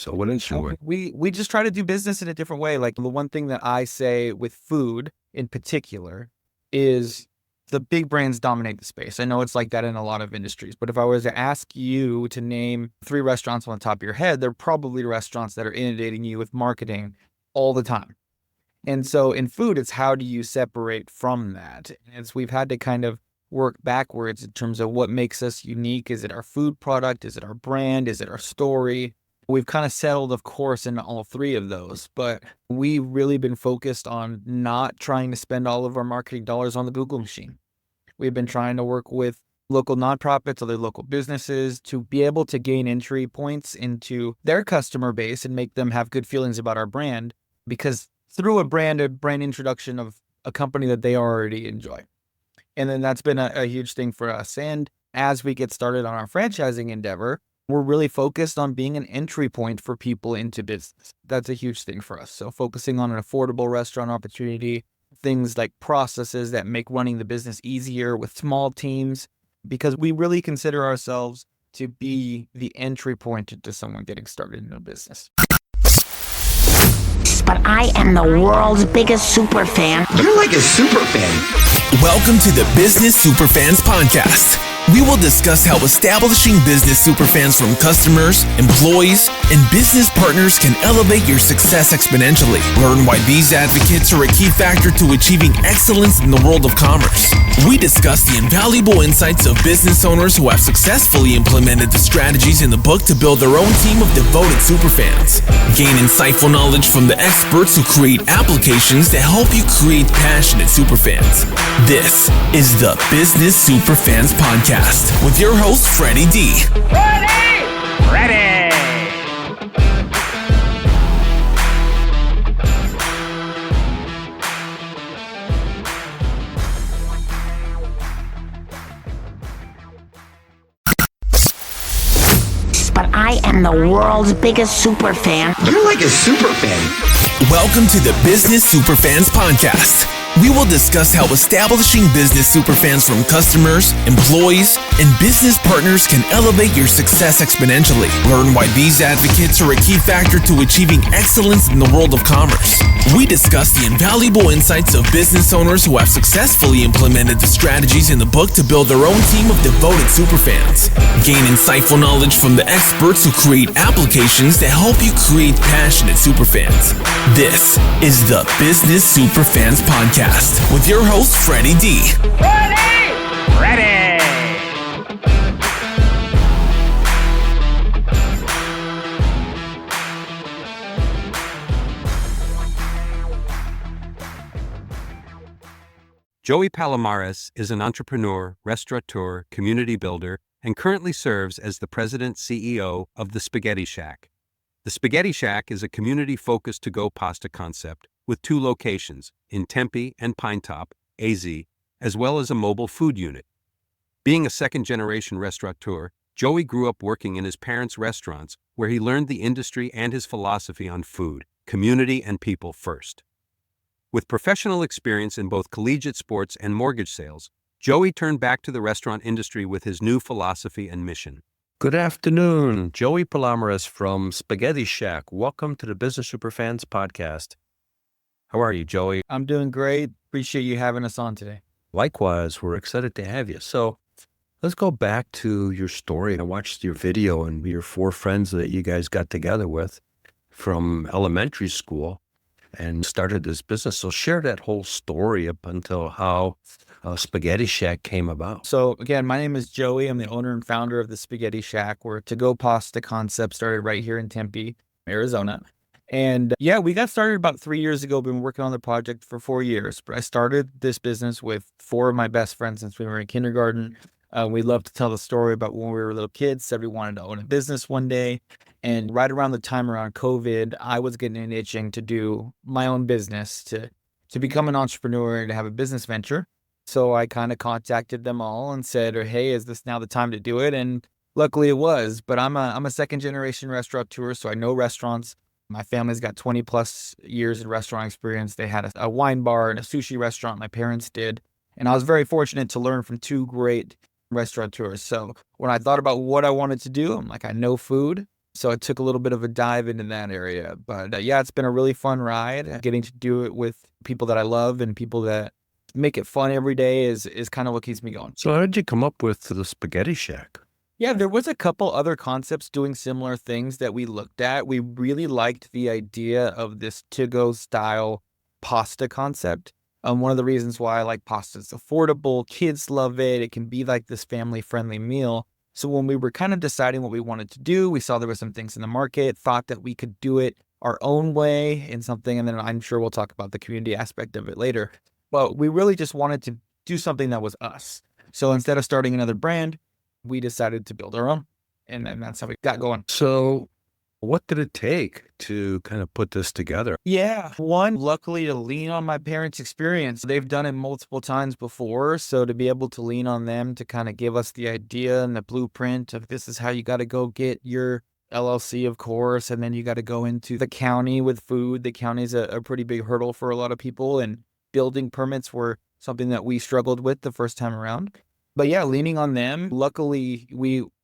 So what is your way? We just try to do business in a different way. Like the one thing that I say with food in particular is the big brands dominate the space. I know it's like that in a lot of industries, but if I was to ask you to name 3 restaurants on the top of your head, they're probably restaurants that are inundating you with marketing all the time. And so in food, it's how do you separate from that? And we've had to kind of work backwards in terms of what makes us unique. Is it our food product? Is it our brand? Is it our story? We've kind of settled, of course, in all 3 of those, but we've really been focused on not trying to spend all of our marketing dollars on the Google machine. We've been trying to work with local nonprofits, other local businesses to be able to gain entry points into their customer base and make them have good feelings about our brand, because through a brand introduction of a company that they already enjoy. And then that's been a huge thing for us. And as we get started on our franchising endeavor, we're really focused on being an entry point for people into business. That's a huge thing for us. So focusing on an affordable restaurant opportunity, things like processes that make running the business easier with small teams, because we really consider ourselves to be the entry point into someone getting started in a business. But I am the world's biggest super fan. You're like a super fan. Welcome to the Business Superfans podcast. We will discuss how establishing business superfans from customers, employees, and business partners can elevate your success exponentially. Learn why these advocates are a key factor to achieving excellence in the world of commerce. We discuss the invaluable insights of business owners who have successfully implemented the strategies in the book to build their own team of devoted superfans. Gain insightful knowledge from the experts who create applications that help you create passionate superfans. This is the Business Superfans podcast with your host, Freddie D. Ready! But I am the world's biggest super fan. You're like a super fan. Welcome to the Business Superfans podcast. We will discuss how establishing business superfans from customers, employees, and business partners can elevate your success exponentially. Learn why these advocates are a key factor to achieving excellence in the world of commerce. We discuss the invaluable insights of business owners who have successfully implemented the strategies in the book to build their own team of devoted superfans. Gain insightful knowledge from the experts who create applications that help you create passionate superfans. This is the Business Superfans podcast with your host, Freddie D. Ready! Joey Palomarez is an entrepreneur, restaurateur, community builder, and currently serves as the president-CEO of The Spaghetti Shack. The Spaghetti Shack is a community-focused to-go pasta concept with 2 locations, in Tempe and Pinetop, AZ, as well as a mobile food unit. Being a second-generation restaurateur, Joey grew up working in his parents' restaurants where he learned the industry and his philosophy on food, community, and people first. With professional experience in both collegiate sports and mortgage sales, Joey turned back to the restaurant industry with his new philosophy and mission. Good afternoon. Joey Palomarez from Spaghetti Shack. Welcome to the Business Superfans podcast. How are you, Joey? I'm doing great. Appreciate you having us on today. Likewise, we're excited to have you. So let's go back to your story. I watched your video and your 4 friends that you guys got together with from elementary school and started this business. So share that whole story up until how Spaghetti Shack came about. So again, my name is Joey. I'm the owner and founder of the Spaghetti Shack. We're a to-go pasta concept started right here in Tempe, Arizona. And yeah, we got started about 3 years ago. Been working on the project for 4 years, but I started this business with 4 of my best friends since we were in kindergarten. We love to tell the story about when we were little kids, said we wanted to own a business one day. And right around the time around COVID, I was getting an itching to do my own business, to become an entrepreneur and to have a business venture. So I kind of contacted them all and said, hey, is this now the time to do it? And luckily it was, but I'm a second generation restaurateur, so I know restaurants. My family's got 20 plus years in restaurant experience. They had a wine bar and a sushi restaurant. My parents did. And I was very fortunate to learn from 2 great restaurateurs. So when I thought about what I wanted to do, I'm like, I know food. So it took a little bit of a dive into that area. But yeah, it's been a really fun ride. Getting to do it with people that I love and people that make it fun every day is kind of what keeps me going. So how did you come up with the Spaghetti Shack? Yeah, there was a couple other concepts doing similar things that we looked at. We really liked the idea of this to-go style pasta concept. One of the reasons why I like pasta is affordable, kids love it, it can be like this family-friendly meal. So when we were kind of deciding what we wanted to do, we saw there were some things in the market, thought that we could do it our own way in something, and then I'm sure we'll talk about the community aspect of it later. But we really just wanted to do something that was us. So instead of starting another brand, we decided to build our own, and then that's how we got going. So what did it take to kind of put this together? Yeah. One, luckily to lean on my parents' experience. They've done it multiple times before. So to be able to lean on them to kind of give us the idea and the blueprint of this is how you got to go get your LLC, of course. And then you got to go into the county with food. The county is a pretty big hurdle for a lot of people. And building permits were something that we struggled with the first time around. But yeah, leaning on them. Luckily,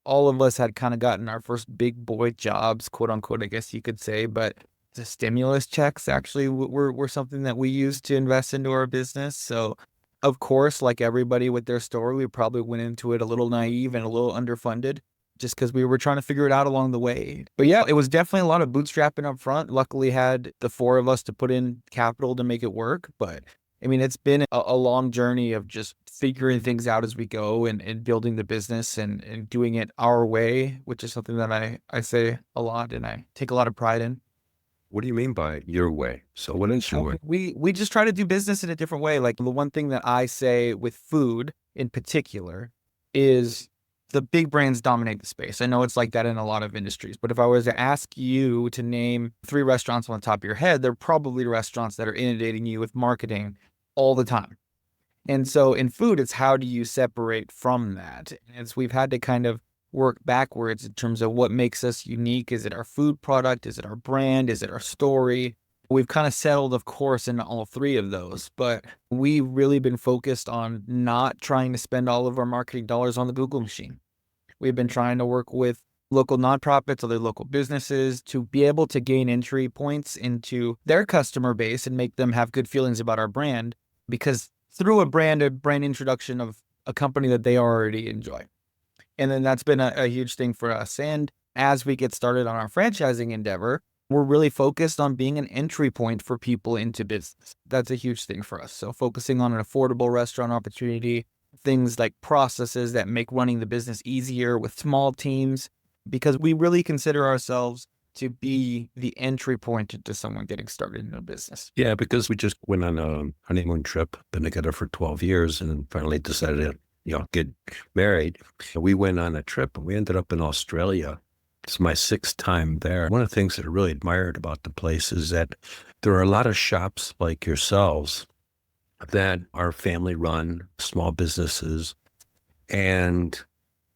all of us had kind of gotten our first big boy jobs, quote unquote, I guess you could say. But the stimulus checks actually were something that we used to invest into our business. So, of course, like everybody with their story, we probably went into it a little naive and a little underfunded just because we were trying to figure it out along the way. But yeah, it was definitely a lot of bootstrapping up front. Luckily, had the four of us to put in capital to make it work. But I mean, it's been a long journey of just figuring things out as we go and building the business and doing it our way, which is something that I say a lot and I take a lot of pride in. What do you mean by your way? So what is your way? We just try to do business in a different way. Like the one thing that I say with food in particular is the big brands dominate the space. I know it's like that in a lot of industries, but if I was to ask you to name 3 restaurants on the top of your head, they're probably restaurants that are inundating you with marketing all the time. And so in food, it's how do you separate from that? And we've had to kind of work backwards in terms of what makes us unique. Is it our food product? Is it our brand? Is it our story? We've kind of settled, of course, in all 3 of those, but we've really been focused on not trying to spend all of our marketing dollars on the Google machine. We've been trying to work with local nonprofits, other local businesses to be able to gain entry points into their customer base and make them have good feelings about our brand, because through a brand introduction of a company that they already enjoy. And then that's been a huge thing for us. And as we get started on our franchising endeavor, we're really focused on being an entry point for people into business. That's a huge thing for us. So focusing on an affordable restaurant opportunity, things like processes that make running the business easier with small teams, because we really consider ourselves to be the entry point into someone getting started in a business. Yeah, because we just went on a honeymoon trip, been together for 12 years, and then finally decided to, get married. We went on a trip and we ended up in Australia. It's my 6th time there. One of the things that I really admired about the place is that there are a lot of shops like yourselves that are family run, small businesses, and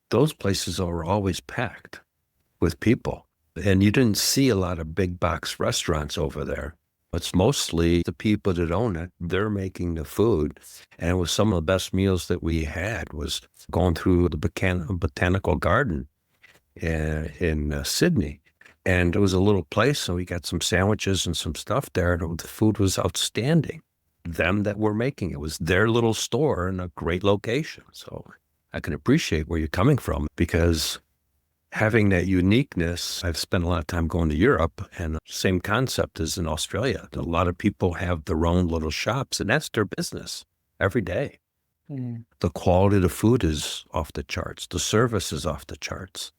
those places are always packed with people. And you didn't see a lot of big box restaurants over there. It's mostly the people that own it. They're making the food. And it was some of the best meals that we had was going through the botanical garden in Sydney. And it was a little place, so we got some sandwiches and some stuff there. And the food was outstanding. Them that were making it was their little store in a great location. So I can appreciate where you're coming from, because having that uniqueness, I've spent a lot of time going to Europe, and the same concept as in Australia. A lot of people have their own little shops, and that's their business every day. Mm. The quality of the food is off the charts. The service is off the charts.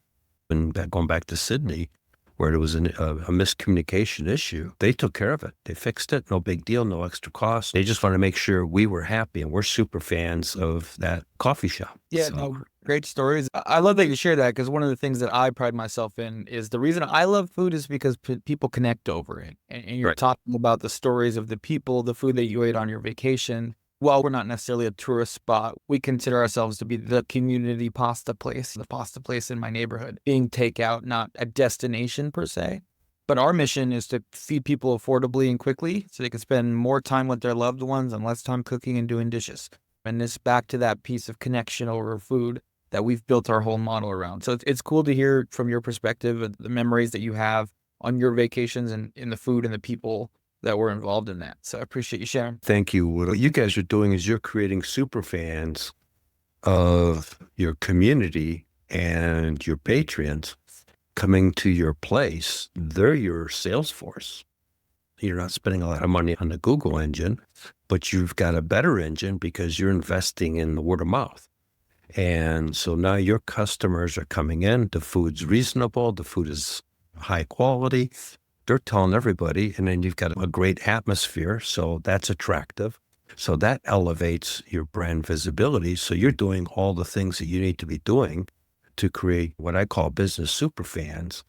And going back to Sydney, where there was a miscommunication issue, they took care of it. They fixed it. No big deal, no extra cost. They just want to make sure we were happy, and we're super fans of that coffee shop. Yeah, So, no, great stories. I love that you share that, because one of the things that I pride myself in is the reason I love food is because people connect over it. And you're Right. talking about the stories of the people, the food that you ate on your vacation. While we're not necessarily a tourist spot, we consider ourselves to be the community pasta place, the pasta place in my neighborhood, being takeout, not a destination per se. But our mission is to feed people affordably and quickly so they can spend more time with their loved ones and less time cooking and doing dishes. And it's back to that piece of connection over food. that we've built our whole model around. So it's cool to hear from your perspective and the memories that you have on your vacations and in the food and the people that were involved in that. So I appreciate you sharing. Thank you. What you guys are doing is you're creating super fans of your community and your patrons coming to your place. They're your sales force. You're not spending a lot of money on the Google engine, but you've got a better engine because you're investing in the word of mouth. And so now your customers are coming in, the food's reasonable, the food is high quality. They're telling everybody, and then you've got a great atmosphere. So that's attractive. So that elevates your brand visibility. So you're doing all the things that you need to be doing to create what I call business superfans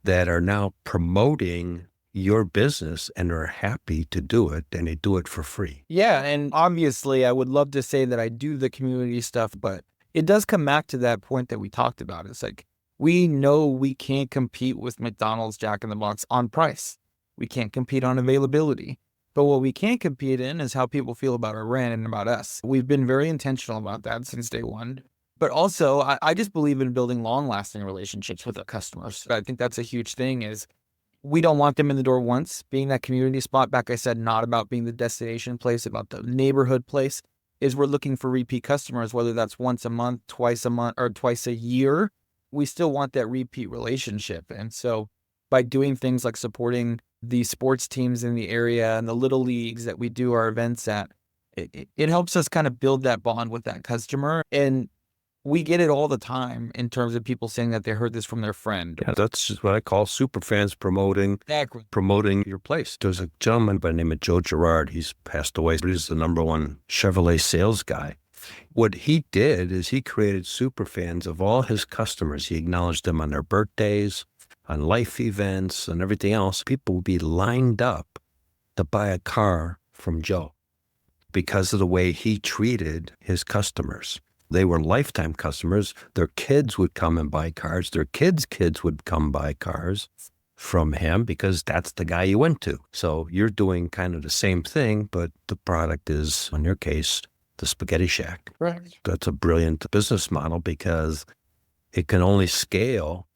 that are now promoting your business and are happy to do it, and they do it for free. Yeah, and obviously I would love to say that I do the community stuff, but it does come back to that point that we talked about. It's like, we know we can't compete with McDonald's, Jack in the Box on price. We can't compete on availability. But what we can compete in is how people feel about our brand and about us. We've been very intentional about that since day one. But also, I just believe in building long-lasting relationships with our customers. I think that's a huge thing is we don't want them in the door once. Being that community spot, back I said, not about being the destination place, about the neighborhood place, is we're looking for repeat customers, whether that's once a month, or twice a year. We still want that repeat relationship. And so by doing things like supporting the sports teams in the area and the little leagues that we do our events at, it helps us kind of build that bond with that customer. And we get it all the time in terms of people saying that they heard this from their friend. Yeah, that's just what I call super fans promoting your place. There's a gentleman by the name of Joe Girard. He's passed away, but he's the #1 Chevrolet sales guy. What he did is he created super fans of all his customers. He acknowledged them on their birthdays, on life events, and everything else. People would be lined up to buy a car from Joe because of the way he treated his customers. They were lifetime customers. Their kids would come and buy cars. Their kids' kids would come buy cars from him because that's the guy you went to. So you're doing kind of the same thing, but the product is, in your case, the Spaghetti Shack. Right. That's a brilliant business model because it can only scale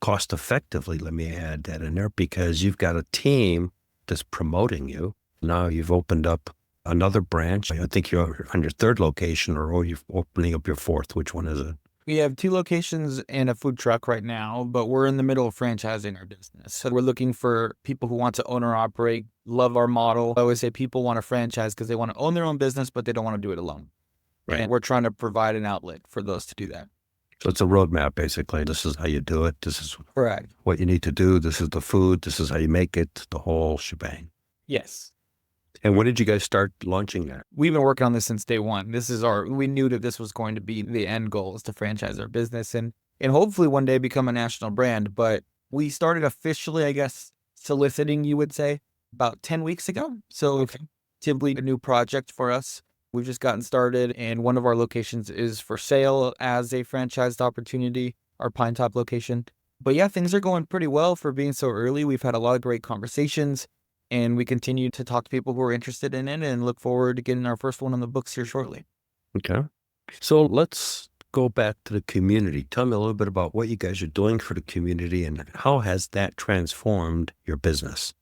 cost effectively. Let me add that in there because you've got a team that's promoting you. Now you've opened up another branch. I think you're on your 3rd location, or you're opening up your 4th. Which one is it? We have 2 locations and a food truck right now, but we're in the middle of franchising our business. So we're looking for people who want to own or operate, love our model. I always say people want to franchise because they want to own their own business, but they don't want to do it alone. Right. And we're trying to provide an outlet for those to do that. So it's a roadmap, basically. This is how you do it. This is Correct. what you need to do. This is the food. This is how you make it, the whole shebang. Yes. And when did you guys start launching that? We've been working on this since day one. We knew that this was going to be the end goal, is to franchise our business and hopefully one day become a national brand. But we started officially, I guess, soliciting, you would say, about 10 weeks ago. So it's simply a new project for us. We've just gotten started, and one of our locations is for sale as a franchised opportunity, our Pine Top location. But yeah, things are going pretty well for being so early. We've had a lot of great conversations, and we continue to talk to people who are interested in it and look forward to getting our first one on the books here shortly. Okay. So let's go back to the community. Tell me a little bit about what you guys are doing for the community and how has that transformed your business?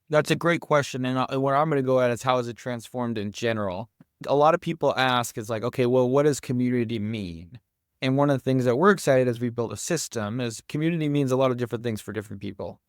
That's a great question. And where I'm going to go at is how has it transformed in general? A lot of people ask is like, okay, well, what does community mean? And one of the things that we're excited as we build a system is community means a lot of different things for different people.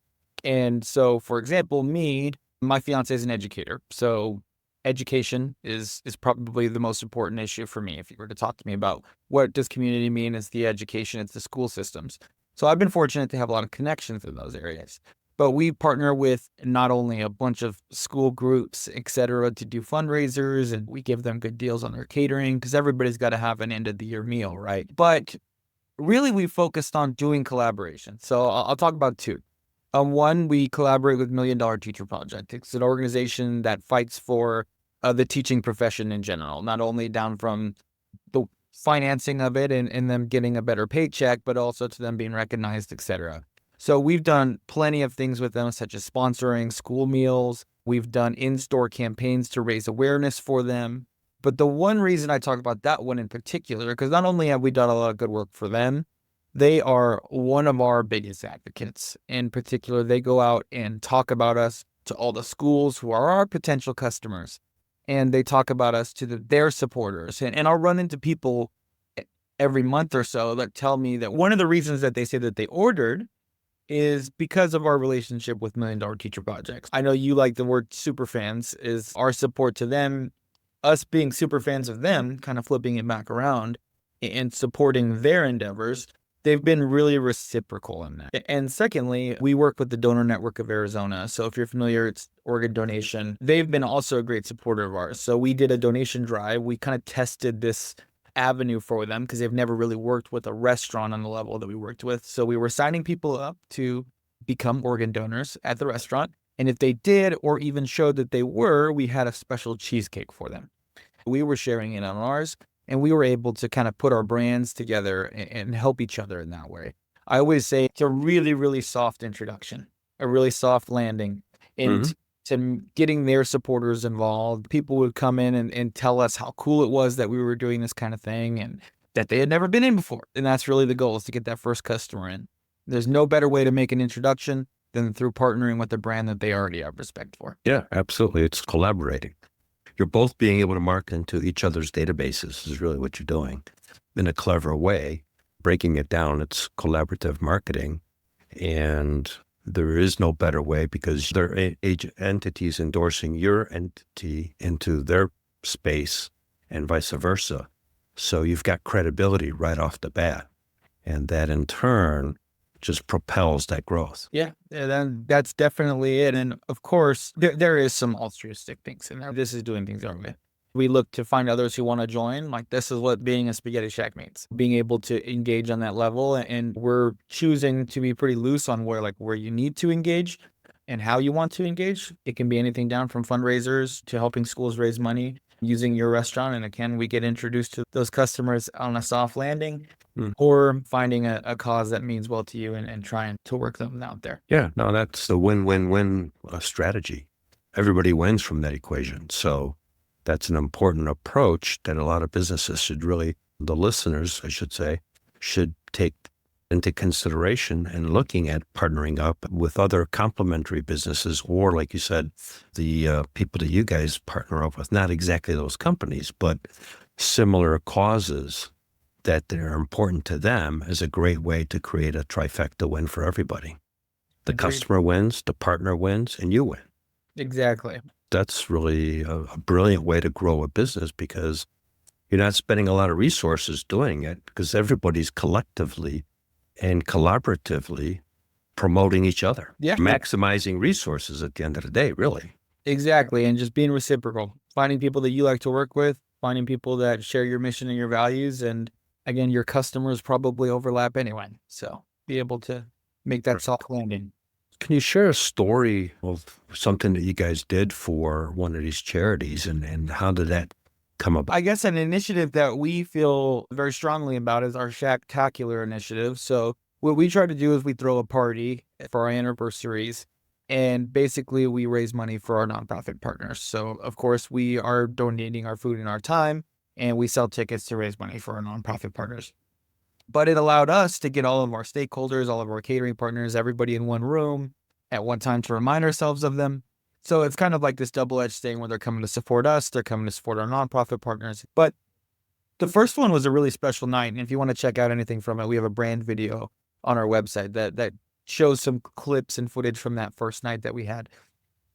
And so, for example, my fiance is an educator. So education is probably the most important issue for me. If you were to talk to me about what does community mean, it's the education, it's the school systems. So I've been fortunate to have a lot of connections in those areas. But we partner with not only a bunch of school groups, et cetera, to do fundraisers, and we give them good deals on their catering because everybody's got to have an end of the year meal, right? But really, we focused on doing collaboration. So I'll talk about 2. One, we collaborate with $1 Million Teacher Project. It's an organization that fights for the teaching profession in general, not only down from the financing of it and them getting a better paycheck, but also to them being recognized, et cetera. So we've done plenty of things with them, such as sponsoring school meals. We've done in-store campaigns to raise awareness for them. But the one reason I talk about that one in particular, because not only have we done a lot of good work for them, they are one of our biggest advocates. In particular, they go out and talk about us to all the schools who are our potential customers. And they talk about us to their supporters. And I'll run into people every month or so that tell me that one of the reasons that they say that they ordered is because of our relationship with $1 Million Teacher Projects. I know you like the word superfans, is our support to them, us being super fans of them, kind of flipping it back around and supporting their endeavors. They've been really reciprocal in that. And secondly, we work with the Donor Network of Arizona. So if you're familiar, it's organ donation. They've been also a great supporter of ours. So we did a donation drive. We kind of tested this avenue for them because they've never really worked with a restaurant on the level that we worked with. So we were signing people up to become organ donors at the restaurant. And if they did, or even showed that they were, we had a special cheesecake for them. We were sharing it on ours. And we were able to kind of put our brands together and help each other in that way. I always say it's a really, really soft introduction, a really soft landing into getting their supporters involved. People would come in and tell us how cool it was that we were doing this kind of thing and that they had never been in before. And that's really the goal, is to get that first customer in. There's no better way to make an introduction than through partnering with a brand that they already have respect for. Yeah, absolutely. It's collaborating. You're both being able to market into each other's databases is really what you're doing in a clever way. Breaking it down, it's collaborative marketing. And there is no better way, because their entities endorsing your entity into their space and vice versa. So you've got credibility right off the bat. And that in turn just propels that growth. Yeah, then that's definitely it. And of course, there is some altruistic things in there. This is doing things our way. We look to find others who want to join. Like, this is what being a Spaghetti Shack means, being able to engage on that level. And we're choosing to be pretty loose on where you need to engage and how you want to engage. It can be anything down from fundraisers to helping schools raise money using your restaurant. And again, we get introduced to those customers on a soft landing. Or finding a cause that means well to you and trying to work them out there. Yeah, no, that's the win-win-win strategy. Everybody wins from that equation. So that's an important approach that a lot of businesses should really, the listeners, I should say, should take into consideration and looking at partnering up with other complementary businesses, or like you said, the people that you guys partner up with, not exactly those companies, but similar causes that they're important to them, is a great way to create a trifecta win for everybody. The customer wins, the partner wins, and you win. Exactly. That's really a brilliant way to grow a business, because you're not spending a lot of resources doing it, because everybody's collectively and collaboratively promoting each other. Yeah. Maximizing resources at the end of the day, really. Exactly. And just being reciprocal, finding people that you like to work with, finding people that share your mission and your values. And again, your customers probably overlap anyway. So be able to make that soft landing. Can you share a story of something that you guys did for one of these charities, and how did that come about? I guess an initiative that we feel very strongly about is our Shacktacular initiative. So what we try to do is we throw a party for our anniversaries, and basically we raise money for our nonprofit partners. So of course we are donating our food and our time, and we sell tickets to raise money for our nonprofit partners. But it allowed us to get all of our stakeholders, all of our catering partners, everybody in one room at one time to remind ourselves of them. So it's kind of like this double-edged thing where they're coming to support us, they're coming to support our nonprofit partners. But the first one was a really special night. And if you want to check out anything from it, we have a brand video on our website that shows some clips and footage from that first night that we had.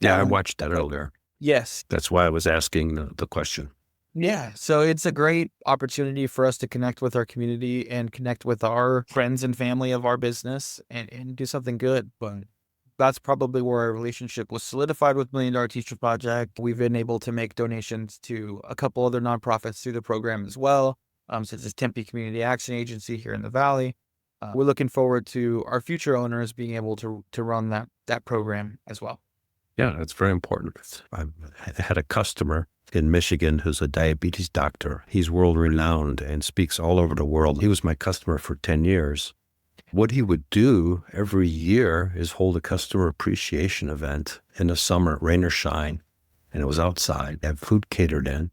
Yeah, I watched that earlier. Yes. That's why I was asking the question. Yeah. So it's a great opportunity for us to connect with our community and connect with our friends and family of our business and do something good. But that's probably where our relationship was solidified with $1 Million Teacher Project. We've been able to make donations to a couple other nonprofits through the program as well, such as Tempe Community Action Agency here in the Valley. We're looking forward to our future owners being able to run that program as well. Yeah, that's very important. I had a customer in Michigan who's a diabetes doctor. He's world renowned and speaks all over the world. He was my customer for 10 years. What he would do every year is hold a customer appreciation event in the summer, rain or shine, and it was outside, have food catered in.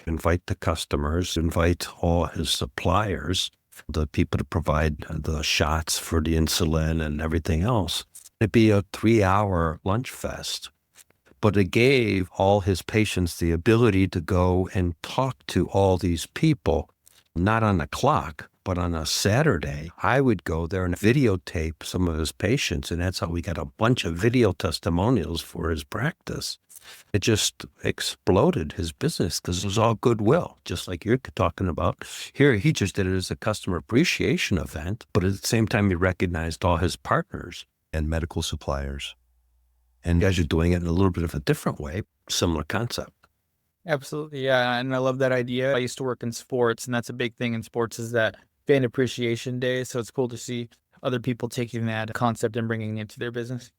invite the customers, invite all his suppliers, the people to provide the shots for the insulin and everything else. It'd be a 3-hour lunch fest. But it gave all his patients the ability to go and talk to all these people, not on the clock, but on a Saturday. I would go there and videotape some of his patients, and that's how we got a bunch of video testimonials for his practice. It just exploded his business because it was all goodwill, just like you're talking about. Here, he just did it as a customer appreciation event, but at the same time, he recognized all his partners And medical suppliers. and you guys are doing it in a little bit of a different way, similar concept. Absolutely. Yeah. And I love that idea. I used to work in sports, and that's a big thing in sports is that fan appreciation day. So it's cool to see other people taking that concept and bringing it to their business.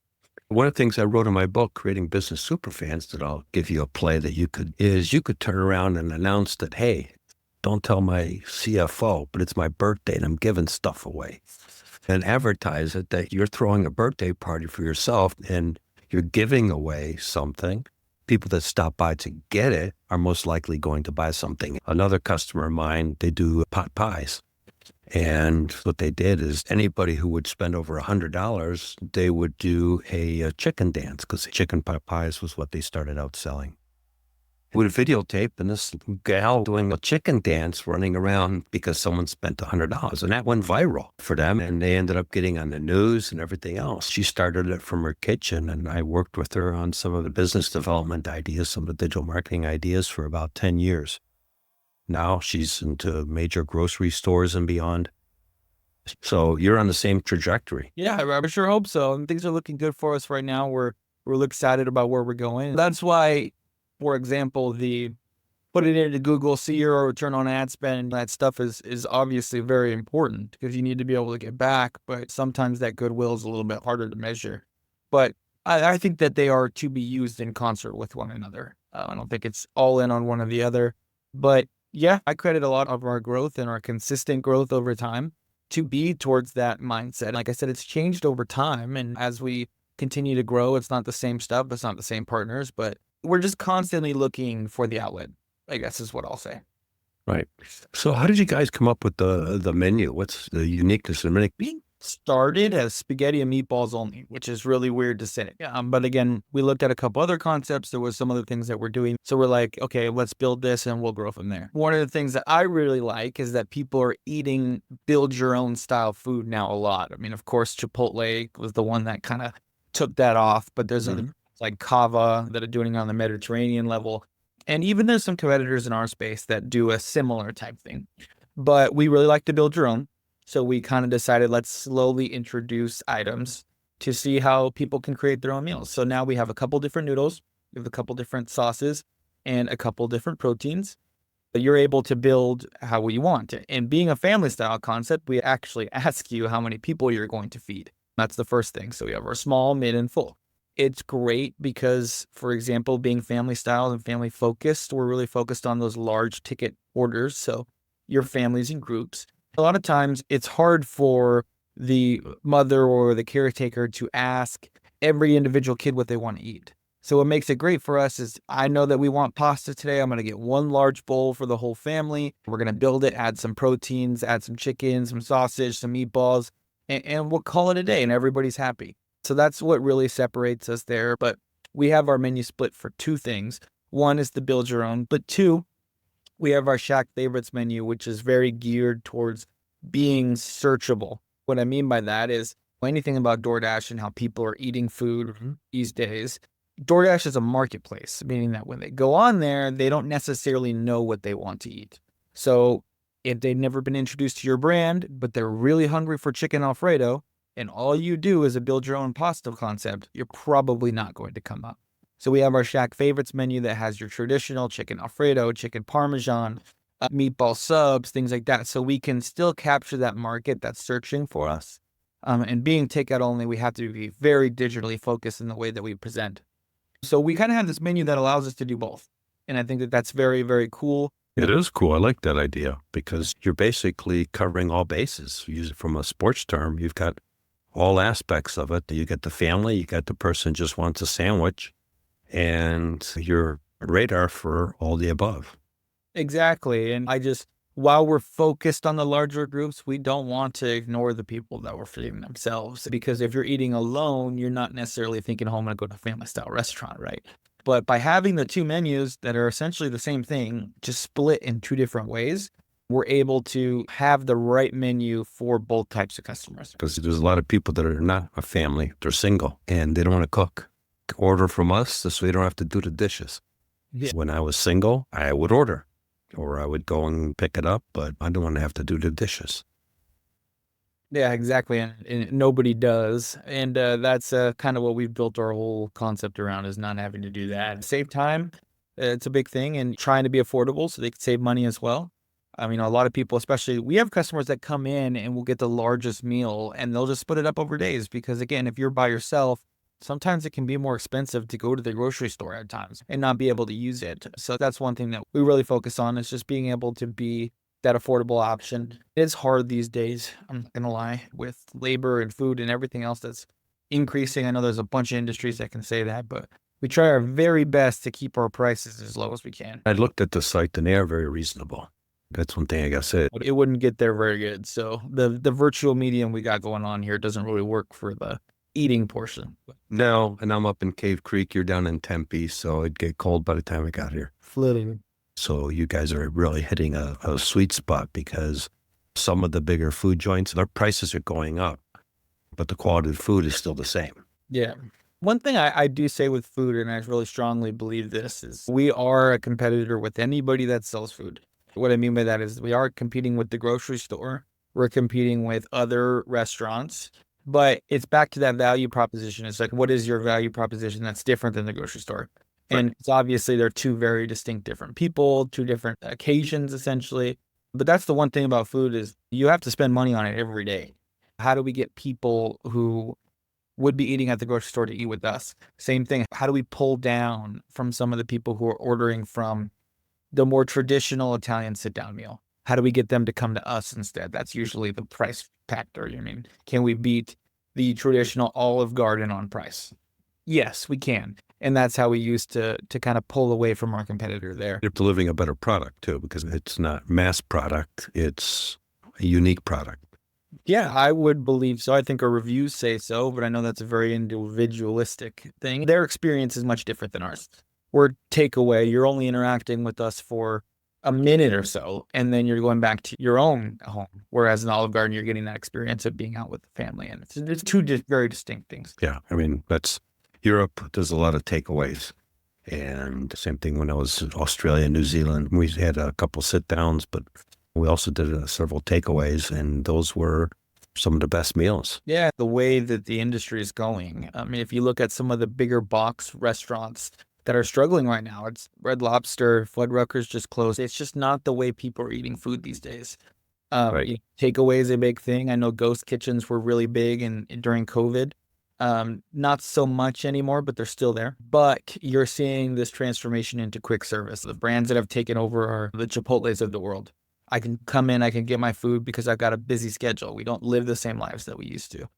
One of the things I wrote in my book, Creating Business Superfans, that I'll give you a play that you could turn around and announce that, hey, don't tell my CFO, but it's my birthday and I'm giving stuff away. And advertise it that you're throwing a birthday party for yourself and you're giving away something. People that stop by to get it are most likely going to buy something. Another customer of mine, they do pot pies. And what they did is anybody who would spend over $100, they would do a chicken dance because chicken pot pies was what they started out selling. With a videotape and this gal doing a chicken dance running around because someone spent $100. And that went viral for them. And they ended up getting on the news and everything else. She started it from her kitchen, and I worked with her on some of the business development ideas, some of the digital marketing ideas for about 10 years. Now she's into major grocery stores and beyond. So you're on the same trajectory. Yeah, I sure hope so. And things are looking good for us right now. We're really excited about where we're going. That's why, for example, the put it into Google, see your return on ad spend, that stuff is obviously very important because you need to be able to get back. But sometimes that goodwill is a little bit harder to measure. But I think that they are to be used in concert with one another. I don't think it's all in on one or the other. But yeah, I credit a lot of our growth and our consistent growth over time to be towards that mindset. Like I said, it's changed over time. And as we continue to grow, it's not the same stuff. It's not the same partners, but we're just constantly looking for the outlet, I guess is what I'll say. Right. So how did you guys come up with the menu? What's the uniqueness of the menu? We started as spaghetti and meatballs only, which is really weird to say. But again, we looked at a couple other concepts. There was some other things that we're doing. So we're like, okay, let's build this and we'll grow from there. One of the things that I really like is that people are eating build your own style food now a lot. I mean, of course, Chipotle was the one that kind of took that off, but there's other like Kava that are doing it on the Mediterranean level. And even there's some competitors in our space that do a similar type thing. But we really like to build your own. So we kind of decided, let's slowly introduce items to see how people can create their own meals. So now we have a couple different noodles, we have a couple different sauces, and a couple different proteins. But you're able to build how you want it. And being a family style concept, we actually ask you how many people you're going to feed. That's the first thing. So we have our small, mid, and full. It's great because, for example, being family style and family focused, we're really focused on those large ticket orders. So your families in groups. A lot of times it's hard for the mother or the caretaker to ask every individual kid what they want to eat. So what makes it great for us is I know that we want pasta today. I'm going to get one large bowl for the whole family. We're going to build it, add some proteins, add some chicken, some sausage, some meatballs, and we'll call it a day and everybody's happy. So that's what really separates us there. But we have our menu split for two things. One is the build your own, but two, we have our Shack Favorites menu, which is very geared towards being searchable. What I mean by that is anything about DoorDash and how people are eating food these days. DoorDash is a marketplace, meaning that when they go on there, they don't necessarily know what they want to eat. So if they've never been introduced to your brand, but they're really hungry for chicken Alfredo, and all you do is a build your own pasta concept, you're probably not going to come up. So we have our Shack Favorites menu that has your traditional chicken Alfredo, chicken Parmesan, meatball subs, things like that. So we can still capture that market that's searching for us. And being takeout only, we have to be very digitally focused in the way that we present. So we kind of have this menu that allows us to do both. And I think that that's very, very cool. It is cool. I like that idea because you're basically covering all bases. Use it from a sports term. You've got all aspects of it. You get the family, you got the person who just wants a sandwich, and your radar for all the above. Exactly. And while we're focused on the larger groups, we don't want to ignore the people that were feeding themselves. Because if you're eating alone, you're not necessarily thinking, oh, I'm going to go to a family style restaurant, right? But by having the two menus that are essentially the same thing, just split in two different ways, we're able to have the right menu for both types of customers. Because there's a lot of people that are not a family, they're single, and they don't want to cook. Order from us so they don't have to do the dishes. Yeah. When I was single, I would order. Or I would go and pick it up, but I don't want to have to do the dishes. Yeah, exactly. And nobody does. And that's kind of what we've built our whole concept around, is not having to do that. Save time. It's a big thing, and trying to be affordable so they can save money as well. I mean, a lot of people, especially, we have customers that come in and will get the largest meal and they'll just split it up over days. Because again, if you're by yourself, sometimes it can be more expensive to go to the grocery store at times and not be able to use it. So that's one thing that we really focus on, is just being able to be that affordable option. It's hard these days, I'm not gonna lie, with labor and food and everything else that's increasing. I know there's a bunch of industries that can say that, but we try our very best to keep our prices as low as we can. I looked at the site and they are very reasonable. That's one thing I gotta say. But it wouldn't get there very good. So the virtual medium we got going on here doesn't really work for the eating portion. No, and I'm up in Cave Creek. You're down in Tempe, so it'd get cold by the time we got here. Flitting. So you guys are really hitting a sweet spot, because some of the bigger food joints, their prices are going up, but the quality of food is still the same. Yeah. One thing I do say with food, and I really strongly believe this, is we are a competitor with anybody that sells food. What I mean by that is we are competing with the grocery store. We're competing with other restaurants. But it's back to that value proposition. It's like, what is your value proposition that's different than the grocery store? Right. And it's obviously they're two very distinct different people, two different occasions, essentially. But that's the one thing about food, is you have to spend money on it every day. How do we get people who would be eating at the grocery store to eat with us? Same thing. How do we pull down from some of the people who are ordering from the more traditional Italian sit-down meal? How do we get them to come to us instead? That's usually the price factor. I mean, can we beat the traditional Olive Garden on price? Yes, we can. And that's how we used to kind of pull away from our competitor there. You're delivering a better product too, because it's not mass product. It's a unique product. Yeah, I would believe so. I think our reviews say so, but I know that's a very individualistic thing. Their experience is much different than ours. We're takeaway. You're only interacting with us for a minute or so, and then you're going back to your own home. Whereas in Olive Garden, you're getting that experience of being out with the family, and it's two very distinct things. Yeah, I mean, that's Europe. There's a lot of takeaways, and same thing when I was in Australia, New Zealand. We had a couple sit downs, but we also did several takeaways, and those were some of the best meals. Yeah, the way that the industry is going. I mean, if you look at some of the bigger box restaurants that are struggling right now, it's Red Lobster, Fuddruckers just closed. It's just not the way people are eating food these days. Right. Takeaway is a big thing. I know ghost kitchens were really big during COVID. Not so much anymore, but they're still there. But you're seeing this transformation into quick service. The brands that have taken over are the Chipotles of the world. I can come in, I can get my food because I've got a busy schedule. We don't live the same lives that we used to.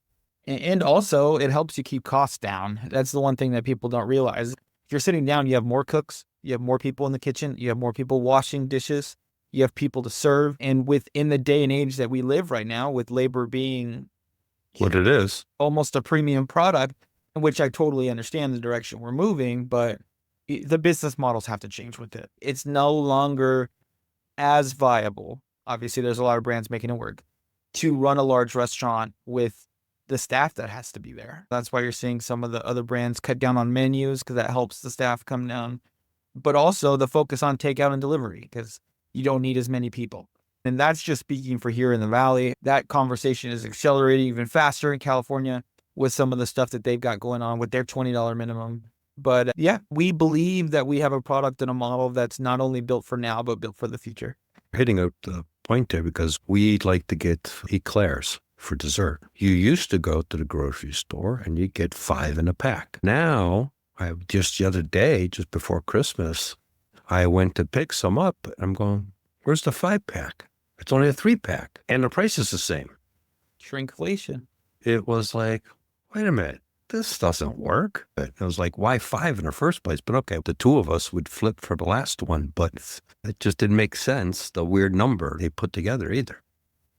And also, it helps you keep costs down. That's the one thing that people don't realize. If you're sitting down, you have more cooks, you have more people in the kitchen, you have more people washing dishes, you have people to serve. And within the day and age that we live right now, with labor being What it is. almost a premium product, which I totally understand the direction we're moving, but the business models have to change with it. It's no longer as viable. Obviously, there's a lot of brands making it work to run a large restaurant with the staff that has to be there. That's why you're seeing some of the other brands cut down on menus, because that helps the staff come down. But also the focus on takeout and delivery, because you don't need as many people. And that's just speaking for here in the Valley. That conversation is accelerating even faster in California with some of the stuff that they've got going on with their $20 minimum. But yeah, we believe that we have a product and a model that's not only built for now, but built for the future. Hitting a point there, because we like to get eclairs for dessert. You used to go to the grocery store and you get 5 in a pack. Now, just the other day, just before Christmas, I went to pick some up. And I'm going, where's the 5-pack? It's only a 3-pack. And the price is the same. Shrinkflation. It was like, wait a minute. this doesn't work. But I was like, why 5 in the first place? But okay, the 2 of us would flip for the last one, but it just didn't make sense, the weird number they put together either.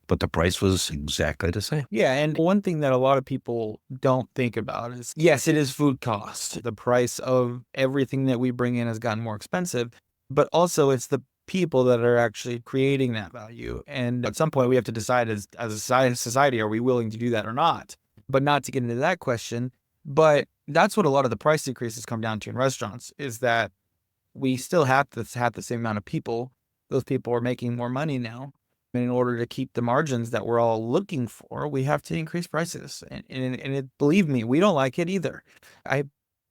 But the price was exactly the same. Yeah, and one thing that a lot of people don't think about is, yes, it is food cost. The price of everything that we bring in has gotten more expensive, but also it's the people that are actually creating that value. And at some point we have to decide as a society, are we willing to do that or not? But not to get into that question, but that's what a lot of the price increases come down to in restaurants, is that we still have to have the same amount of people. Those people are making more money now. And in order to keep the margins that we're all looking for, we have to increase prices. And believe me, we don't like it either. I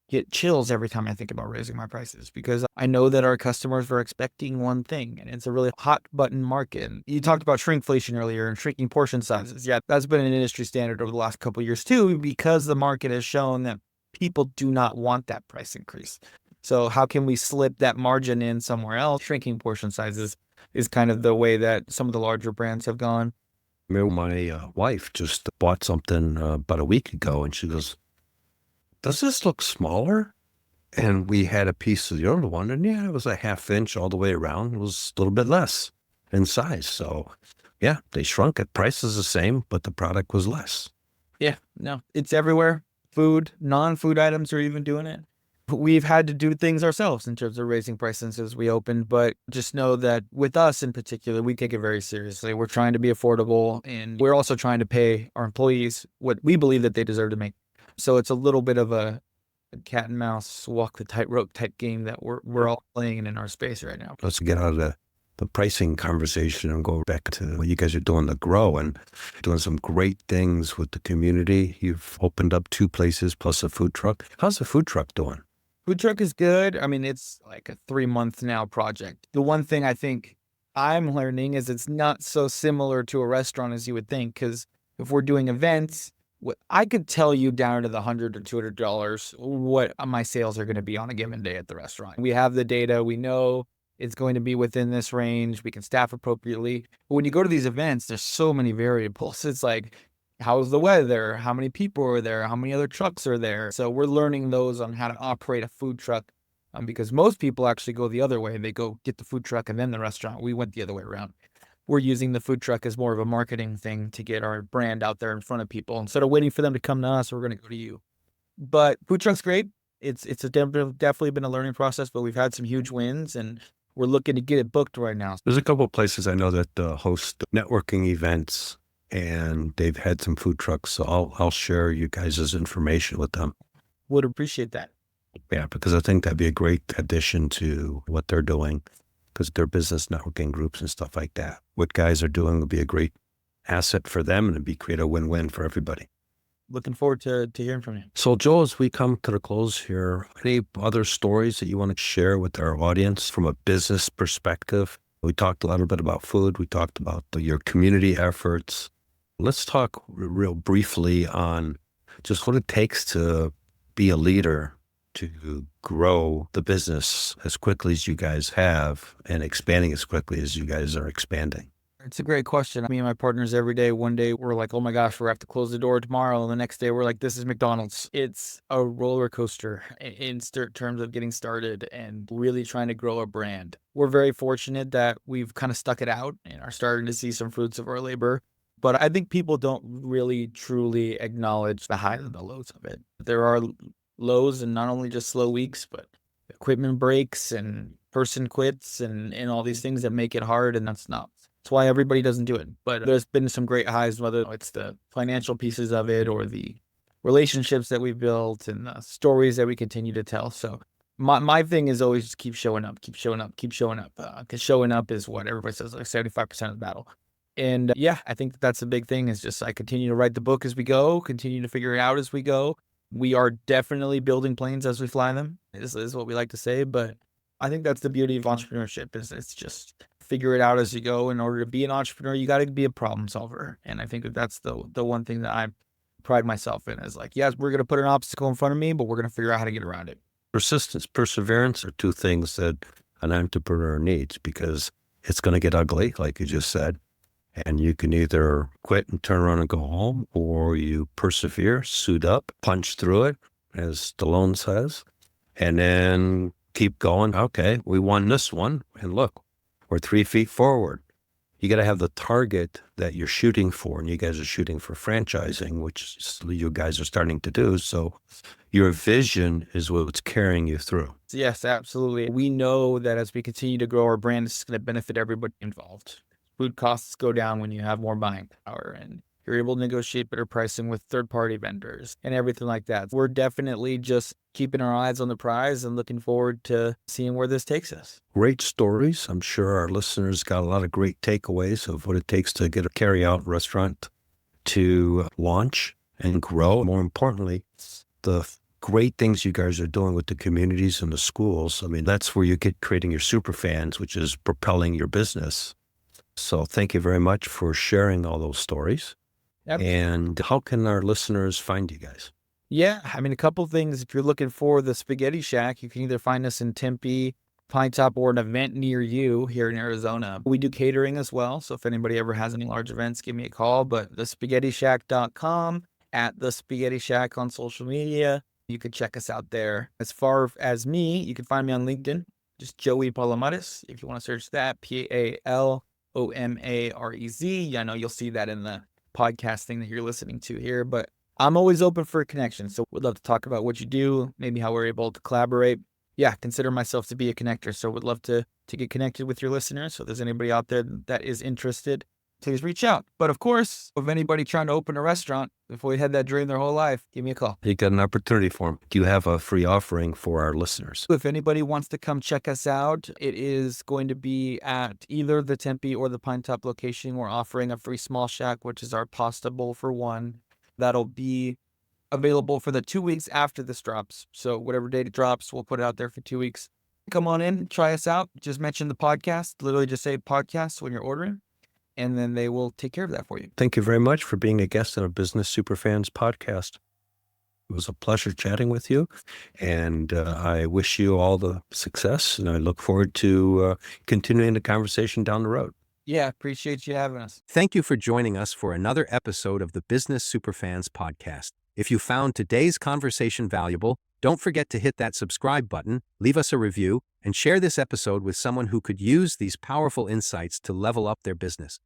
get chills every time I think about raising my prices, because I know that our customers are expecting one thing, and it's a really hot button market. You talked about shrinkflation earlier and shrinking portion sizes. Yeah, that's been an industry standard over the last couple of years too, because the market has shown that people do not want that price increase. So how can we slip that margin in somewhere else? Shrinking portion sizes is kind of the way that some of the larger brands have gone. My wife just bought something about a week ago, and she goes, does this look smaller? And we had a piece of the other one, and yeah, it was a 1/2 inch all the way around. It was a little bit less in size. So yeah, they shrunk it. Price is the same, but the product was less. Yeah, no, it's everywhere. Food, non-food items are even doing it. We've had to do things ourselves in terms of raising prices since we opened, but just know that with us in particular, we take it very seriously. We're trying to be affordable, and we're also trying to pay our employees what we believe that they deserve to make. So it's a little bit of a cat and mouse, walk the tightrope type game that we're all playing in our space right now. Let's get out of the pricing conversation and go back to what you guys are doing to grow and doing some great things with the community. You've opened up 2 places plus a food truck. How's the food truck doing? Food truck is good. I mean, it's like a 3-month now project. The one thing I think I'm learning is it's not so similar to a restaurant as you would think, because if we're doing events, I could tell you down to the $100 or $200 what my sales are going to be on a given day at the restaurant. We have the data. We know it's going to be within this range. We can staff appropriately. But when you go to these events, there's so many variables. It's like, how's the weather? How many people are there? How many other trucks are there? So we're learning those on how to operate a food truck, because most people actually go the other way. They go get the food truck and then the restaurant. We went the other way around. We're using the food truck as more of a marketing thing to get our brand out there in front of people. Instead of waiting for them to come to us, we're going to go to you. But food truck's great. It's definitely been a learning process, but we've had some huge wins, and we're looking to get it booked right now. There's a couple of places I know that host networking events, and they've had some food trucks. So I'll share you guys' information with them. Would appreciate that. Yeah, because I think that'd be a great addition to what they're doing, because they're business networking groups and stuff like that. What guys are doing would be a great asset for them, and it'd be create a win-win for everybody. Looking forward to hearing from you. So Joel, as we come to the close here, any other stories that you want to share with our audience from a business perspective? We talked a little bit about food. We talked about your community efforts. Let's talk real briefly on just what it takes to be a leader, to grow the business as quickly as you guys have and expanding as quickly as you guys are expanding. It's a great question. Me and my partners every day, one day we're like, oh my gosh, we have to close the door tomorrow. And the next day we're like, this is McDonald's. It's a roller coaster in terms of getting started and really trying to grow a brand. We're very fortunate that we've kind of stuck it out and are starting to see some fruits of our labor. But I think people don't really truly acknowledge the highs and the lows of it. There are lows, and not only just slow weeks, but equipment breaks and person quits and all these things that make it hard. And that's why everybody doesn't do it. But there's been some great highs, whether it's the financial pieces of it or the relationships that we've built and the stories that we continue to tell. So my thing is always just keep showing up, keep showing up, keep showing up. Because showing up is what everybody says, like 75% of the battle. And yeah, I think that's a big thing, is just I continue to write the book as we go, continue to figure it out as we go. We are definitely building planes as we fly them. This is what we like to say, but I think that's the beauty of entrepreneurship, is it's just figure it out as you go. In order to be an entrepreneur, you got to be a problem solver. And I think that that's the one thing that I pride myself in, is like, yes, we're going to put an obstacle in front of me, but we're going to figure out how to get around it. Persistence, perseverance are 2 things that an entrepreneur needs, because it's going to get ugly, like you just said. And you can either quit and turn around and go home, or you persevere, suit up, punch through it, as Stallone says, and then keep going. Okay, we won this one, and look, we're 3 feet forward. You got to have the target that you're shooting for, and you guys are shooting for franchising, which you guys are starting to do. So your vision is what's carrying you through. Yes, absolutely. We know that as we continue to grow our brand, it's going to benefit everybody involved. Food costs go down when you have more buying power, and you're able to negotiate better pricing with third-party vendors and everything like that. We're definitely just keeping our eyes on the prize and looking forward to seeing where this takes us. Great stories. I'm sure our listeners got a lot of great takeaways of what it takes to get a carry-out restaurant to launch and grow. More importantly, the great things you guys are doing with the communities and the schools. I mean, that's where you get creating your super fans, which is propelling your business. So thank you very much for sharing all those stories. Yep. And how can our listeners find you guys? Yeah, I mean, a couple things. If you're looking for the Spaghetti Shack, you can either find us in Tempe, Pine Top, or an event near you here in Arizona. We do catering as well, so if anybody ever has any large events, give me a call. But thespaghettishack.com, at the Spaghetti Shack on social media. You can check us out there. As far as me, you can find me on LinkedIn, just Joey Palomarez. If you want to search that, Palomarez. I know you'll see that in the podcast thing that you're listening to here, but I'm always open for a connection. So we'd love to talk about what you do, maybe how we're able to collaborate. Yeah, consider myself to be a connector. So we'd love to get connected with your listeners. So if there's anybody out there that is interested, please reach out. But of course, if anybody trying to open a restaurant, before you had that dream their whole life, give me a call. You got an opportunity for them. Do you have a free offering for our listeners? If anybody wants to come check us out, it is going to be at either the Tempe or the Pine Top location. We're offering a free small shack, which is our pasta bowl for one. That'll be available for the 2 weeks after this drops. So whatever date it drops, we'll put it out there for 2 weeks. Come on in, try us out. Just mention the podcast. Literally just say podcast when you're ordering, and then they will take care of that for you. Thank you very much for being a guest on a Business Superfans podcast. It was a pleasure chatting with you, and I wish you all the success, and I look forward to continuing the conversation down the road. Yeah, appreciate you having us. Thank you for joining us for another episode of the Business Superfans podcast. If you found today's conversation valuable, don't forget to hit that subscribe button, leave us a review, and share this episode with someone who could use these powerful insights to level up their business.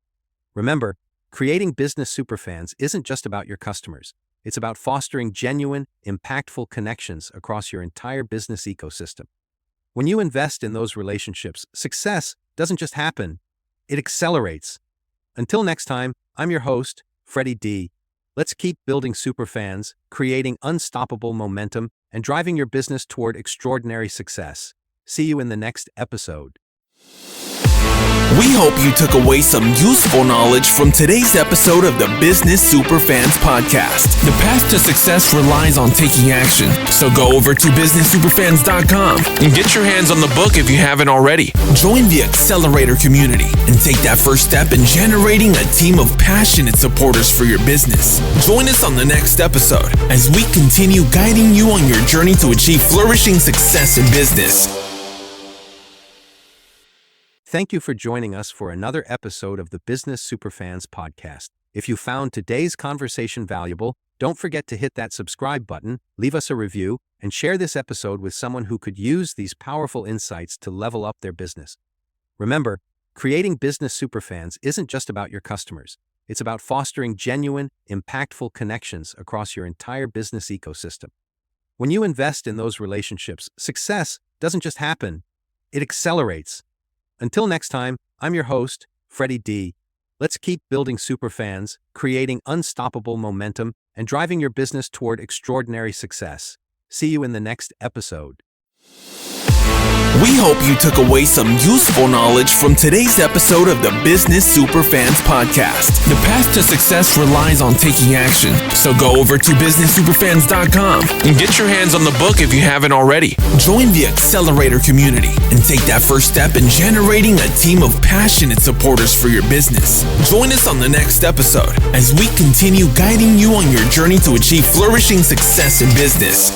Remember, creating business superfans isn't just about your customers. It's about fostering genuine, impactful connections across your entire business ecosystem. When you invest in those relationships, success doesn't just happen, it accelerates. Until next time, I'm your host, Freddie D. Let's keep building superfans, creating unstoppable momentum, and driving your business toward extraordinary success. See you in the next episode. We hope you took away some useful knowledge from today's episode of the Business Superfans podcast. The path to success relies on taking action. So go over to businesssuperfans.com and get your hands on the book if you haven't already. Join the Accelerator community and take that first step in generating a team of passionate supporters for your business. Join us on the next episode as we continue guiding you on your journey to achieve flourishing success in business. Thank you for joining us for another episode of the Business Superfans podcast. If you found today's conversation valuable, don't forget to hit that subscribe button, leave us a review, and share this episode with someone who could use these powerful insights to level up their business. Remember, creating business superfans isn't just about your customers. It's about fostering genuine, impactful connections across your entire business ecosystem. When you invest in those relationships, success doesn't just happen, it accelerates. Until next time, I'm your host, Freddie D. Let's keep building superfans, creating unstoppable momentum, and driving your business toward extraordinary success. See you in the next episode. We hope you took away some useful knowledge from today's episode of the Business Superfans podcast. The path to success relies on taking action. So go over to businesssuperfans.com and get your hands on the book if you haven't already. Join the Accelerator community and take that first step in generating a team of passionate supporters for your business. Join us on the next episode as we continue guiding you on your journey to achieve flourishing success in business.